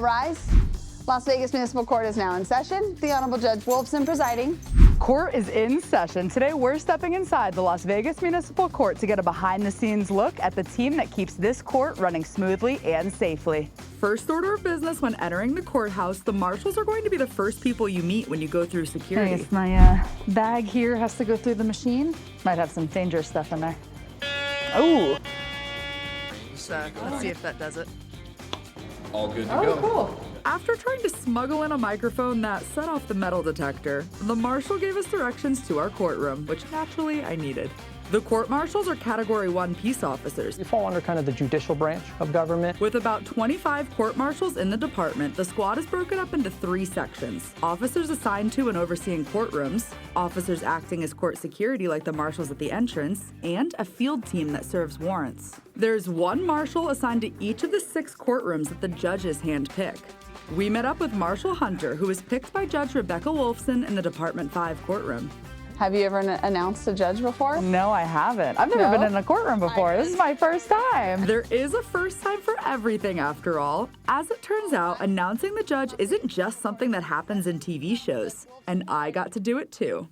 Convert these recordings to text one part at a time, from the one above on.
All rise. Las Vegas Municipal Court is now in session. The Honorable Judge Wolfson presiding. Court is in session. Today we're stepping inside the Las Vegas Municipal Court to get a behind-the-scenes look at the team that keeps this court running smoothly and safely. First order of business when entering the courthouse, the marshals are going to be the first people you meet when you go through security. Nice. My bag here has to go through the machine. Might have some dangerous stuff in there. Oh. Let's see if that does it. All good to go. Cool. After trying to smuggle in a microphone that set off the metal detector, the marshal gave us directions to our courtroom, which naturally I needed. The court marshals are Category 1 peace officers. We fall under kind of the judicial branch of government. With about 25 court marshals in the department, the squad is broken up into 3 sections. Officers assigned to and overseeing courtrooms, officers acting as court security like the marshals at the entrance, and a field team that serves warrants. There's 1 marshal assigned to each of the 6 courtrooms that the judges handpick. We met up with Marshal Hunter, who was picked by Judge Rebecca Wolfson in the Department 5 courtroom. Have you ever announced a judge before? No, I haven't. I've never been in a courtroom before. This is my first time. There is a first time for everything after all. As it turns out, announcing the judge isn't just something that happens in TV shows. And I got to do it too.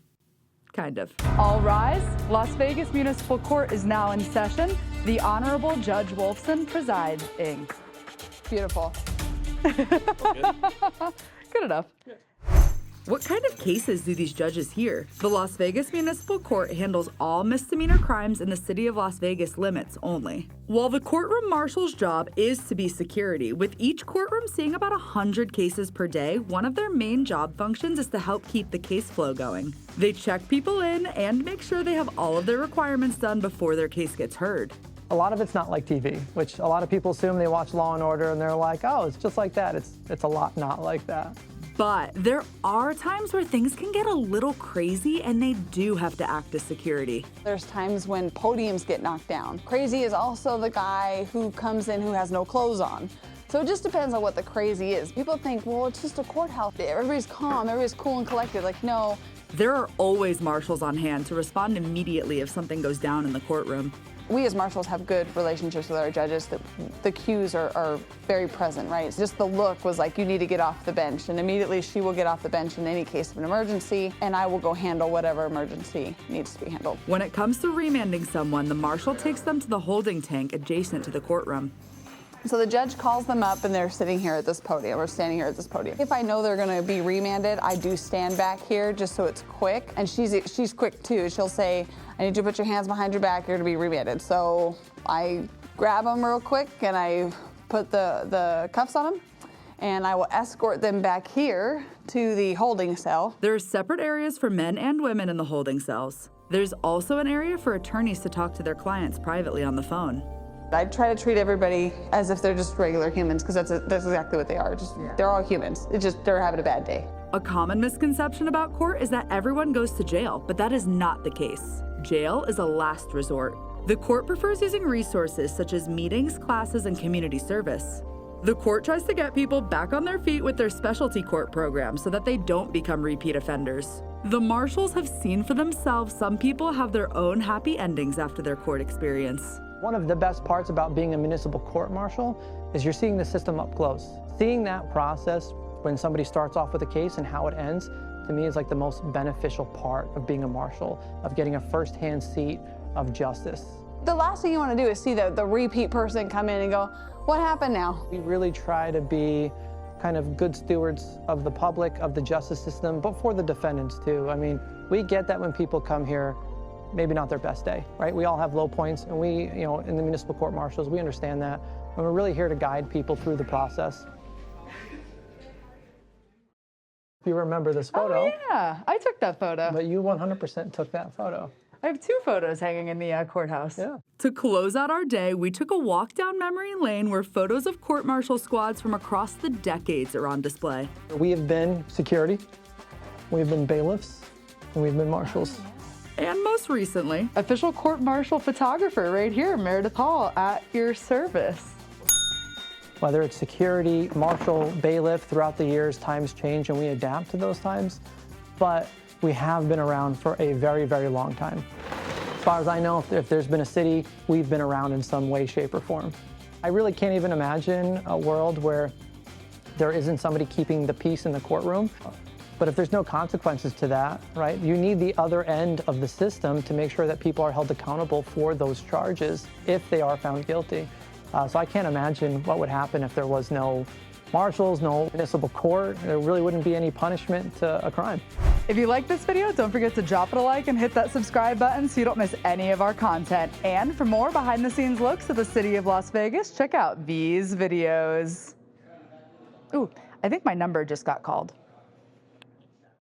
Kind of. All rise. Las Vegas Municipal Court is now in session. The Honorable Judge Wolfson presiding. Beautiful. Good enough. What kind of cases do these judges hear? The Las Vegas Municipal Court handles all misdemeanor crimes in the city of Las Vegas limits only. While the courtroom marshal's job is to be security, with each courtroom seeing about 100 cases per day, one of their main job functions is to help keep the case flow going. They check people in and make sure they have all of their requirements done before their case gets heard. A lot of it's not like TV, which a lot of people assume. They watch Law & Order and they're like, oh, it's just like that. It's a lot not like that. But there are times where things can get a little crazy and they do have to act as security. There's times when podiums get knocked down. Crazy is also the guy who comes in who has no clothes on. So it just depends on what the crazy is. People think, well, it's just a courthouse. Everybody's calm, everybody's cool and collected. Like, no. There are always marshals on hand to respond immediately if something goes down in the courtroom. We as marshals have good relationships with our judges. The cues are very present, right? It's just the look was like, you need to get off the bench. And immediately she will get off the bench in any case of an emergency, and I will go handle whatever emergency needs to be handled. When it comes to remanding someone, the marshal takes them to the holding tank adjacent to the courtroom. So the judge calls them up and they're sitting here at this podium, or standing here at this podium. If I know they're gonna be remanded, I do stand back here just so it's quick. And she's quick too. She'll say, I need you to put your hands behind your back, you're gonna be remanded. So I grab them real quick and I put the cuffs on them, and I will escort them back here to the holding cell. There are separate areas for men and women in the holding cells. There's also an area for attorneys to talk to their clients privately on the phone. I try to treat everybody as if they're just regular humans, because that's exactly what they are. They're all humans. It's just they're having a bad day. A common misconception about court is that everyone goes to jail, but that is not the case. Jail is a last resort. The court prefers using resources such as meetings, classes, and community service. The court tries to get people back on their feet with their specialty court program so that they don't become repeat offenders. The marshals have seen for themselves some people have their own happy endings after their court experience. One of the best parts about being a municipal court marshal is you're seeing the system up close. Seeing that process when somebody starts off with a case and how it ends, to me is like the most beneficial part of being a marshal, of getting a first-hand seat of justice. The last thing you want to do is see the repeat person come in and go, what happened now? We really try to be kind of good stewards of the public, of the justice system, but for the defendants too. I mean, we get that when people come here, maybe not their best day, right? We all have low points, and we, in the municipal court marshals, we understand that. And we're really here to guide people through the process. If you remember this photo. Oh, yeah, I took that photo. But you 100% took that photo. I have 2 photos hanging in the courthouse. Yeah. To close out our day, we took a walk down memory lane where photos of court martial squads from across the decades are on display. We have been security, we've been bailiffs, and we've been marshals. And most recently, official court-martial photographer right here, Meredith Hall, at your service. Whether it's security, marshal, bailiff, throughout the years, times change and we adapt to those times. But we have been around for a very, very long time. As far as I know, if there's been a city, we've been around in some way, shape, or form. I really can't even imagine a world where there isn't somebody keeping the peace in the courtroom. But if there's no consequences to that, right, you need the other end of the system to make sure that people are held accountable for those charges if they are found guilty. So I can't imagine what would happen if there was no marshals, no municipal court. There really wouldn't be any punishment to a crime. If you like this video, don't forget to drop it a like and hit that subscribe button so you don't miss any of our content. And for more behind the scenes looks at the city of Las Vegas, check out these videos. Ooh, I think my number just got called.